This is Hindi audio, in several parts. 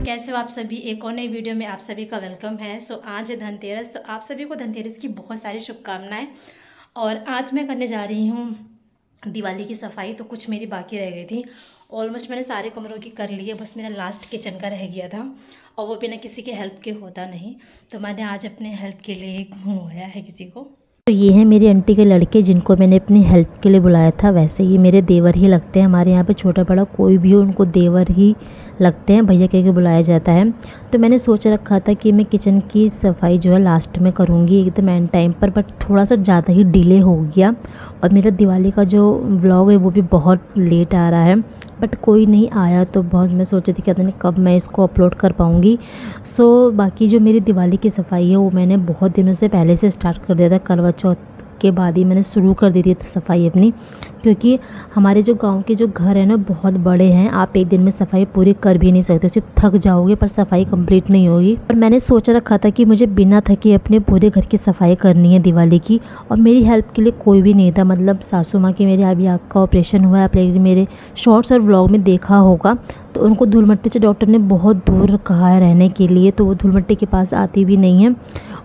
कैसे हो आप सभी। एक और नई वीडियो में आप सभी का वेलकम है। आज है धनतेरस, तो आप सभी को धनतेरस की बहुत सारी शुभकामनाएं। और आज मैं करने जा रही हूँ दिवाली की सफाई। तो कुछ मेरी बाकी रह गई थी, ऑलमोस्ट मैंने सारे कमरों की कर ली है, बस मेरा लास्ट किचन का रह गया था और वो बिना किसी के हेल्प के होता नहीं। तो मैंने आज अपने हेल्प के लिए मंगवाया है किसी को। तो ये है मेरी आंटी के लड़के जिनको मैंने अपनी हेल्प के लिए बुलाया था। वैसे ये मेरे देवर ही लगते हैं, हमारे यहाँ पे छोटा बड़ा कोई भी हो उनको देवर ही लगते हैं, भैया कह के बुलाया जाता है। तो मैंने सोच रखा था कि मैं किचन की सफाई जो है लास्ट में करूँगी एकदम एंड टाइम पर, बट थोड़ा सा ज़्यादा ही डिले हो गया और मेरा दिवाली का जो व्लॉग है वो भी बहुत लेट आ रहा है। बट कोई नहीं आया तो बहुत मैं सोची थी कि कब मैं इसको अपलोड कर पाऊँगी। बाकी जो मेरी दिवाली की सफाई है वो मैंने बहुत दिनों से पहले से स्टार्ट कर दिया था। करवा चौथ के बाद ही मैंने शुरू कर दी थी सफाई अपनी, क्योंकि हमारे जो गांव के जो घर है ना बहुत बड़े हैं। आप एक दिन में सफाई पूरी कर भी नहीं सकते, सिर्फ थक जाओगे पर सफाई कंप्लीट नहीं होगी। और मैंने सोच रखा था कि मुझे बिना थके अपने पूरे घर की सफाई करनी है दिवाली की, और मेरी हेल्प के लिए कोई भी नहीं था। मतलब सासू माँ की मेरी अभी आँख का ऑपरेशन हुआ है, आप मेरे शॉर्ट्स और व्लॉग में देखा होगा। तो उनको धूल मिट्टी से डॉक्टर ने बहुत दूर कहा है रहने के लिए, तो वो धूल मिट्टी के पास आती भी नहीं है।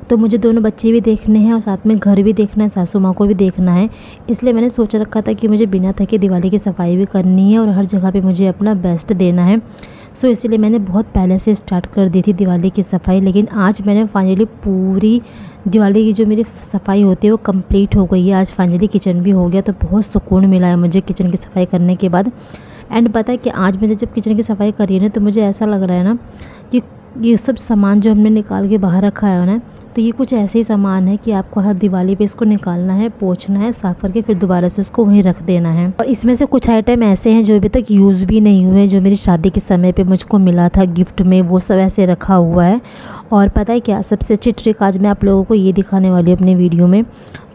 तो मुझे दोनों बच्चे भी देखने हैं और साथ में घर भी देखना है, सासू माँ को भी देखना है। इसलिए मैंने सोच रखा था कि मुझे बिना थके दिवाली की सफाई भी करनी है और हर जगह पे मुझे अपना बेस्ट देना है। इसलिए मैंने बहुत पहले से स्टार्ट कर दी थी दिवाली की सफाई। लेकिन आज मैंने फाइनली पूरी दिवाली की जो मेरी सफाई होती है वो कंप्लीट हो गई है। आज फाइनली किचन भी हो गया, तो बहुत सुकून मिला है मुझे किचन की सफाई करने के बाद। एंड पता है कि आज मैंने जब किचन की सफाई करी है ना, तो मुझे ऐसा लग रहा है ना कि ये सब सामान जो हमने निकाल के बाहर रखा है ना, तो ये कुछ ऐसे ही सामान है कि आपको हर दिवाली पे इसको निकालना है, पोंछना है, साफ़ करके फिर दोबारा से उसको वहीं रख देना है। और इसमें से कुछ आइटम ऐसे हैं जो अभी तक यूज़ भी नहीं हुए, जो मेरी शादी के समय पे मुझको मिला था गिफ्ट में, वो सब ऐसे रखा हुआ है। और पता है क्या, सबसे अच्छी ट्रिक आज मैं आप लोगों को ये दिखाने वाली हूँ अपने वीडियो में।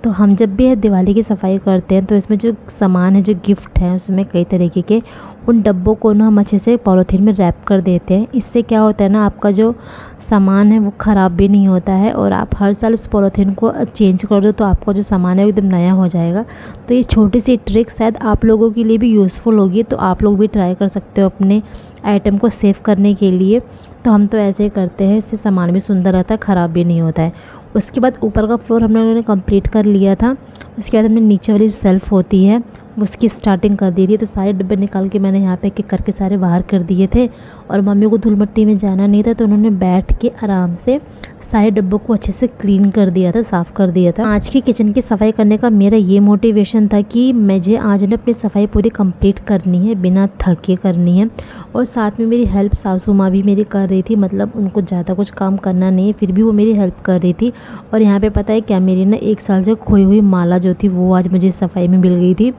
तो हम जब भी दिवाली की सफाई करते हैं तो इसमें जो सामान है, जो गिफ्ट है, उसमें कई तरीके के उन डब्बों को ना हम अच्छे से पॉलीथीन में रैप कर देते हैं। इससे क्या होता है ना, आपका जो सामान है वो ख़राब भी नहीं होता है और आप हर साल उस पॉलीथीन को चेंज कर दो तो आपका जो सामान है वो एकदम नया हो जाएगा। तो ये छोटी सी ट्रिक शायद आप लोगों के लिए भी यूज़फुल होगी, तो आप लोग भी ट्राई कर सकते हो अपने आइटम को सेव करने के लिए। तो हम तो ऐसे ही करते हैं, इससे सामान भी सुंदर रहता है, ख़राब भी नहीं होता है। उसके बाद ऊपर का फ्लोर हम लोगों ने कंप्लीट कर लिया था। उसके बाद हमने नीचे वाली जो सेल्फ़ होती है उसकी स्टार्टिंग कर दी थी। तो सारे डब्बे निकाल के मैंने यहाँ पे एक एक करके सारे बाहर कर दिए थे। और मम्मी को धूल मिट्टी में जाना नहीं था, तो उन्होंने बैठ के आराम से सारे डब्बों को अच्छे से क्लीन कर दिया था, साफ़ कर दिया था। आज की किचन की सफाई करने का मेरा ये मोटिवेशन था कि मुझे आज ने अपनी सफाई पूरी कंप्लीट करनी है, बिना थके करनी है। और साथ में मेरी हेल्प सासू माँ भी मेरी कर रही थी, मतलब उनको ज़्यादा कुछ काम करना नहीं है, फिर भी वो मेरी हेल्प कर रही थी। और यहाँ पे पता है क्या, मेरी ना 1 साल से खोई हुई माला जो थी वो आज मुझे सफाई में मिल गई थी।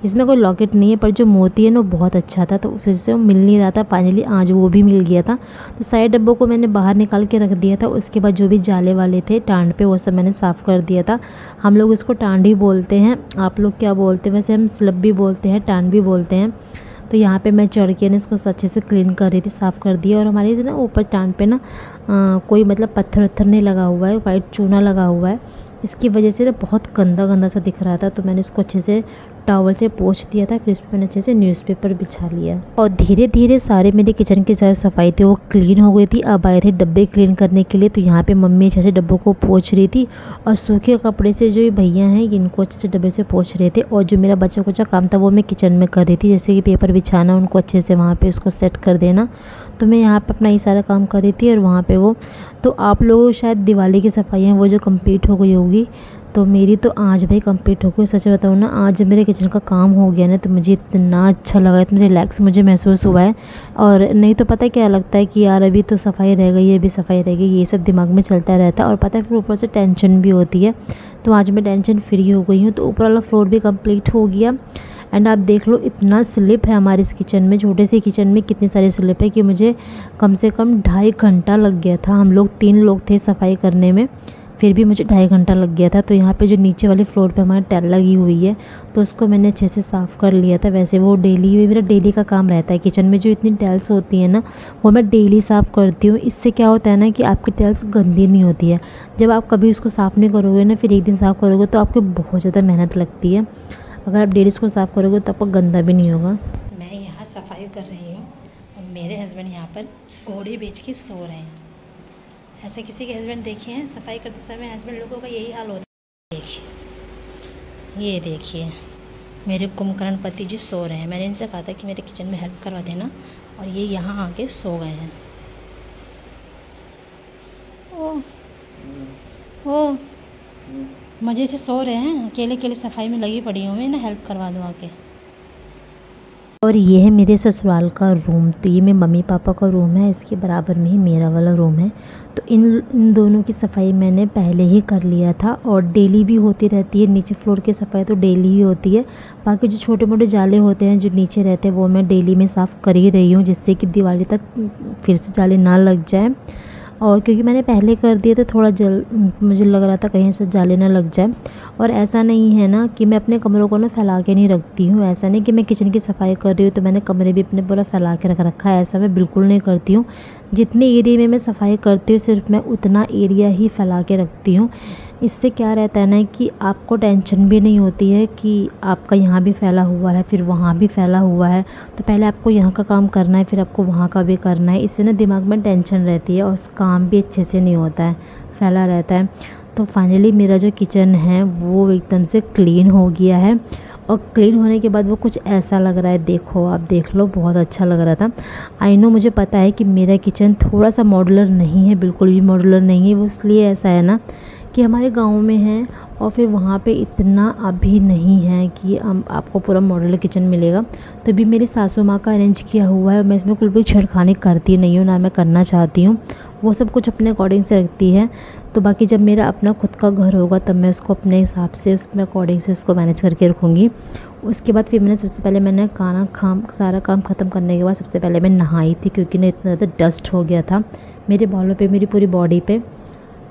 इसमें कोई लॉकेट नहीं है, पर जो मोती है ना वो बहुत अच्छा था, तो उससे वो मिल नहीं रहा था। फाइनली आज वो भी मिल गया था। तो सारे डब्बों को मैंने बाहर निकाल के रख दिया था। उसके बाद जो भी जाले वाले थे टांड पे, वो सब मैंने साफ़ कर दिया था। हम लोग इसको टांड ही बोलते हैं, आप लोग क्या बोलते हैं? वैसे हम स्लब भी बोलते हैं, टांड भी बोलते हैं। तो यहाँ पे मैं चढ़ के ना इसको अच्छे से क्लीन कर रही थी, साफ़ कर दिया। और हमारे ना ऊपर टांड पे ना कोई मतलब पत्थर वत्थर नहीं लगा हुआ है, वाइट चूना लगा हुआ है। इसकी वजह से ना बहुत गंदा गंदा सा दिख रहा था, तो मैंने इसको अच्छे से टॉवल से पोंछ दिया था। फिर इस पर मैंने अच्छे से न्यूज़पेपर बिछा लिया और धीरे धीरे सारे मेरे किचन की जो सफाई थी वो क्लीन हो गई थी। अब आए थे डब्बे क्लीन करने के लिए, तो यहाँ पे मम्मी अच्छे से डब्बों को पोंछ रही थी और सूखे कपड़े से जो ये भैया हैं इनको अच्छे से डब्बे से पोंछ रहे थे। और जो मेरा बच्चा कुचा काम था वो मैं किचन में कर रही थी, जैसे कि पेपर बिछाना, उनको अच्छे से वहाँ पर उसको सेट कर देना। तो मैं यहाँ पर अपना ये सारा काम कर रही थी और वहाँ पर वो, तो आप लोगों शायद दिवाली की सफाई है वो जो कम्प्लीट हो गई होगी, तो मेरी तो आज भाई कंप्लीट हो गई। सच बताऊँ ना, आज जब मेरे किचन का काम हो गया ना तो मुझे इतना अच्छा लगा, इतना रिलैक्स मुझे महसूस हुआ है। और नहीं तो पता है क्या लगता है कि यार अभी तो सफाई रह गई है, अभी सफाई रह गई, ये सब दिमाग में चलता रहता है। और पता है फिर ऊपर से टेंशन भी होती है। तो आज मैं टेंशन फ्री हो गई हूँ। तो ऊपर वाला फ्लोर भी कम्प्लीट हो गया। एंड आप देख लो इतना स्लिप है हमारे इस किचन में, छोटे से किचन में कितनी सारी स्लिप है कि मुझे कम से कम 2.5 घंटा लग गया था। हम लोग 3 लोग थे सफाई करने में, फिर भी मुझे 2.5 घंटा लग गया था। तो यहाँ पे जो नीचे वाले फ्लोर पे हमारी टाइल लगी हुई है, तो उसको मैंने अच्छे से साफ़ कर लिया था। वैसे वो डेली मेरा डेली का काम रहता है, किचन में जो इतनी टाइल्स होती हैं ना वो मैं डेली साफ़ करती हूँ। इससे क्या होता है ना कि आपकी टाइल्स गंदी नहीं होती है। जब आप कभी उसको साफ़ नहीं करोगे ना, फिर एक दिन साफ़ करोगे तो आपको बहुत ज़्यादा मेहनत लगती है। अगर आप डेली इसको साफ़ करोगे तो आपको गंदा भी नहीं होगा। मैं यहाँ सफाई कर रही हूँ और मेरे हस्बैंड यहाँ पर घोड़े बेच के सो रहे हैं। ऐसे किसी के हस्बैंड देखे हैं सफाई करते समय? हस्बैंड लोगों का यही हाल होता है। देखिए, ये देखिए मेरे कुंभकर्ण पति जी सो रहे हैं। मैंने इनसे कहा था कि मेरे किचन में हेल्प करवा देना, और ये यहाँ आके सो गए हैं। ओ मज़े से सो रहे हैं, अकेले अकेले सफाई में लगी पड़ी हूँ मैं, ना हेल्प करवा दूँ आके। और ये है मेरे ससुराल का रूम। तो ये मेरे मम्मी पापा का रूम है, इसके बराबर में ही मेरा वाला रूम है। तो इन दोनों की सफाई मैंने पहले ही कर लिया था, और डेली भी होती रहती है। नीचे फ्लोर की सफाई तो डेली ही होती है। बाकी जो छोटे मोटे जाले होते हैं जो नीचे रहते हैं वो मैं डेली में साफ़ कर ही रही हूँ, जिससे कि दिवाली तक फिर से जाले ना लग जाए। और क्योंकि मैंने पहले कर दिए थे, थोड़ा मुझे लग रहा था कहीं से जाले ना लग जाए। और ऐसा नहीं है ना कि मैं अपने कमरों को ना फैला के नहीं रखती हूँ। ऐसा नहीं कि मैं किचन की सफाई कर रही हूँ तो मैंने कमरे भी अपने पूरा फैला के रख रखा है, ऐसा मैं बिल्कुल नहीं करती हूँ। जितने एरिया में मैं सफाई करती हूँ सिर्फ मैं उतना एरिया ही फैला के रखती हूँ। इससे क्या रहता है ना कि आपको टेंशन भी नहीं होती है कि आपका यहाँ भी फैला हुआ है फिर वहाँ भी फैला हुआ है, तो पहले आपको यहाँ का काम करना है फिर आपको वहाँ का भी करना है। इससे ना दिमाग में टेंशन रहती है और काम भी अच्छे से नहीं होता है, फैला रहता है। तो फाइनली मेरा जो किचन है वो एकदम से क्लीन हो गया है, और क्लीन होने के बाद वो कुछ ऐसा लग रहा है, देखो आप देख लो, बहुत अच्छा लग रहा था। आई नो, मुझे पता है कि मेरा किचन थोड़ा सा मॉड्यूलर नहीं है, बिल्कुल भी मॉड्यूलर नहीं है। वो इसलिए ऐसा है ना कि हमारे गांव में है और फिर वहाँ पे इतना अभी नहीं है कि आपको पूरा मॉड्यूलर किचन मिलेगा। तो भी मेरी सासू माँ का अरेंज किया हुआ है। मैं इसमें कुछ भी छेड़खानी करती नहीं हूँ, ना मैं करना चाहती हूँ। वो सब कुछ अपने अकॉर्डिंग से रखती है। तो बाकी जब मेरा अपना खुद का घर होगा तब मैं उसको अपने हिसाब से अपने अकॉर्डिंग से उसको मैनेज करके रखूँगी। उसके बाद फिर मैंने सबसे पहले मैंने सारा काम ख़त्म करने के बाद सबसे पहले मैं नहाई थी, क्योंकि ना इतना ज़्यादा डस्ट हो गया था मेरे बालों पे, मेरी पूरी बॉडी पे।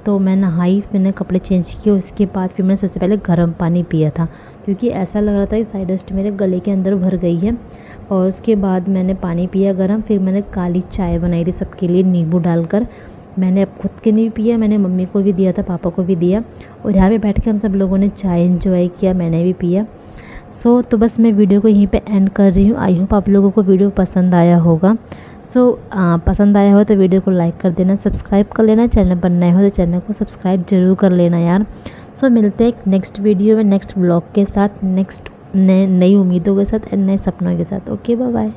तो मैं नहाई, मैंने कपड़े चेंज किए। उसके बाद फिर मैंने सबसे पहले गर्म पानी पिया था, क्योंकि ऐसा लग रहा था कि साइड डस्ट मेरे गले के अंदर भर गई है। और उसके बाद मैंने पानी पिया गर्म। फिर मैंने काली चाय बनाई थी सबके लिए नींबू डालकर। मैंने अब खुद के लिए भी पिया, मैंने मम्मी को भी दिया था, पापा को भी दिया, और यहाँ पे बैठ के हम सब लोगों ने चाय एंजॉय किया, मैंने भी पिया। तो बस मैं वीडियो को यहीं पे एंड कर रही हूँ। आई होप आप लोगों को वीडियो पसंद आया होगा। पसंद आया हो तो वीडियो को लाइक कर देना, सब्सक्राइब कर लेना। चैनल पर नए हो तो चैनल को सब्सक्राइब जरूर कर लेना यार। मिलते हैं एक नेक्स्ट वीडियो में, नेक्स्ट ब्लॉग के साथ, नेक्स्ट नई उम्मीदों के साथ, नए सपनों के साथ। Okay, bye bye.